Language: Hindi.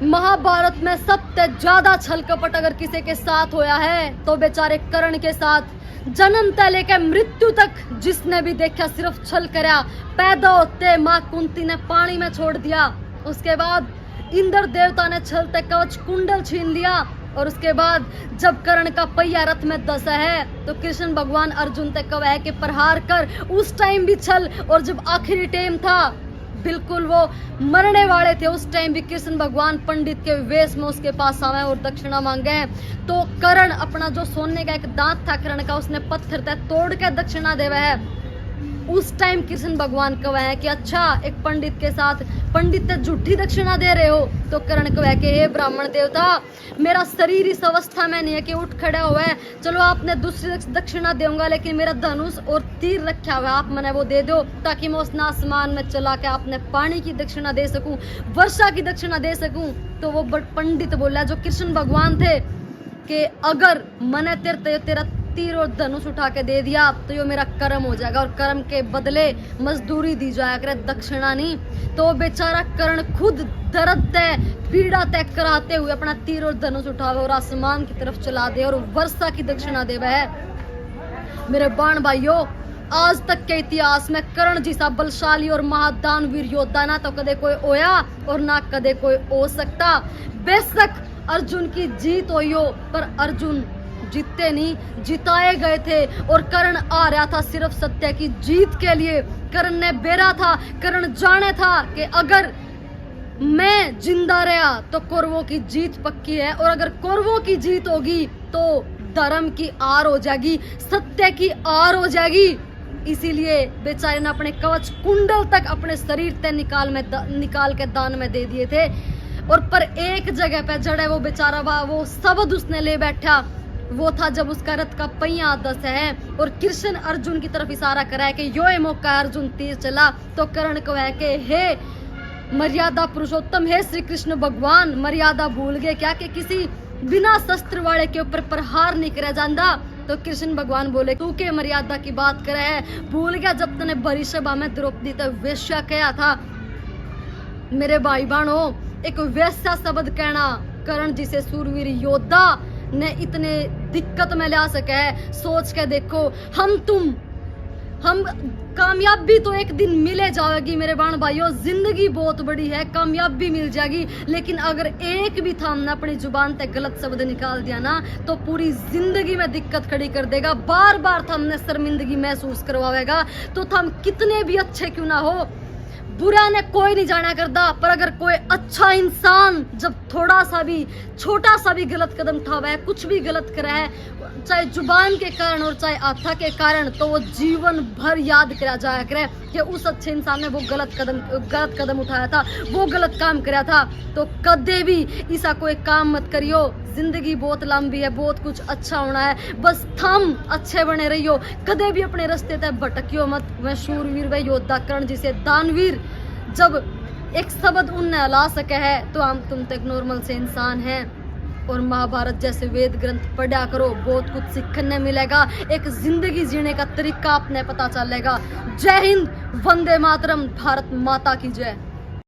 महाभारत में सबसे ज्यादा छल कपट अगर किसी के साथ होया है तो बेचारे कर्ण के साथ। जन्म से लेकर मृत्यु तक जिसने भी देखा सिर्फ छल करया। पैदा होते माँ कुंती ने पानी में छोड़ दिया, उसके बाद इंद्र देवता ने छल से कवच कुंडल छीन लिया, और उसके बाद जब कर्ण का पहिया रथ में दसा है तो कृष्ण भगवान अर्जुन से कहा है कि प्रहार कर। उस टाइम भी छल, और जब आखिरी टाइम था बिल्कुल वो मरने वाले थे, उस टाइम भी कृष्ण भगवान पंडित के वेश में उसके पास आए और दक्षिणा मांगे हैं। तो कर्ण अपना जो सोने का एक दांत था कर्ण का, उसने पत्थर तक तोड़ के दक्षिणा देवा है। उस टाइम कृष्ण भगवान कहा है कि अच्छा एक पंडित के साथ पंडित तक झूठी दक्षिणा दे रहे हो। तो कर्ण कहा है कि हे ब्राह्मण देवता, मेरा शरीर इस अवस्था में नहीं है कि उठ खड़ा हुआ है, चलो आपने दूसरी दक्षिणा दूंगा, लेकिन मेरा धनुष और तीर रखा हुआ है, आप मैंने वो दे दो ताकि मैं उस आसमान में चला के आपने पानी की दक्षिणा दे सकूं, वर्षा की दक्षिणा दे सकूं। तो वो पंडित बोला जो कृष्ण भगवान थे कि अगर मैंने तेरा तीर और धनुष उठा के दे दिया तो ये मेरा कर्म हो जाएगा, और कर्म के बदले मजदूरी दी जाया करे, दक्षिणा नहीं। तो बेचारा कर्ण खुद दर्द तय पीड़ा तय कराते हुए अपना तीर और धनुष उठावे और आसमान की तरफ चला दे और वर्षा की दक्षिणा देवे है। मेरे बाण भाइयों, आज तक के इतिहास में कर्ण जैसा बलशाली और महादानवीर योद्धा ना तो कदे कोई होया और ना कदे कोई हो सकता। बेशक अर्जुन की जीत हुई हो, पर अर्जुन जीते नहीं, जिताए गए थे, और कर्ण आ रहा था सिर्फ सत्य की जीत के लिए। कर्ण ने बेरा था, कर्ण जाने था कि अगर मैं जिंदा रहा तो कौरवों की जीत पक्की है, और अगर कौरवों की जीत होगी तो धर्म की आर हो जाएगी, सत्य की आर हो जाएगी। इसीलिए बेचारे ने अपने कवच कुंडल तक अपने शरीर से निकाल के दान में दे दिए थे। और पर एक जगह पे जड़े वो बेचारा वो शब्द उसने ले बैठा, वो था जब उसका रथ का पहिया दस है और कृष्ण अर्जुन की तरफ इशारा करा है कि यो ये मौका अर्जुन तीर चला। तो कर्ण को है कि हे मर्यादा पुरुषोत्तम, हे श्री कृष्ण भगवान, मर्यादा भूल गए क्या कि किसी बिना शस्त्र वाले के ऊपर प्रहार नहीं करा जाता। तो कृष्ण भगवान बोले तू के मर्यादा की बात करे है, भूल गया जब तने भरी सभा में द्रौपदी तो वेश्या कहा था। मेरे भाई बहनों, एक वेश्या शब्द कहना कर्ण जिसे सूरवीर योद्धा ने इतने दिक्कत में ला सका है, सोच के देखो। हम कामयाबी तो एक दिन मिले जाएगी मेरे बाण भाइयों, जिंदगी बहुत बड़ी है, कामयाबी मिल जाएगी, लेकिन अगर एक भी था हमने अपनी जुबान से गलत शब्द निकाल दिया ना तो पूरी जिंदगी में दिक्कत खड़ी कर देगा, बार बार हमने शर्मिंदगी महसूस करवाएगा। तो हम कितने भी अच्छे क्यों ना हो, बुरा ने कोई नहीं जाना करता, पर अगर कोई अच्छा इंसान जब थोड़ा सा भी छोटा सा भी गलत कदम उठावा है, कुछ भी गलत करा है, चाहे जुबान के कारण और चाहे आत्मा के कारण, तो वो जीवन भर याद करा जाया करे कि उस अच्छे इंसान ने वो गलत कदम उठाया था, वो गलत काम करा था। तो कदे भी ऐसा कोई काम मत करियो, जिंदगी बहुत लंबी है, बहुत कुछ अच्छा होना है, बस थम अच्छे बने रहियो, कदे भी अपने रास्ते तक भटकियो मत। वह शूरवीर व योद्धा कर्ण जिसे दानवीर जब एक शब्द उनने हला सके है तो हम तुम तक नॉर्मल से इंसान हैं। और महाभारत जैसे वेद ग्रंथ पढ़ा करो, बहुत कुछ सीखने मिलेगा, एक जिंदगी जीने का तरीका अपने पता चलेगा। जय हिंद, वंदे मातरम, भारत माता की जय।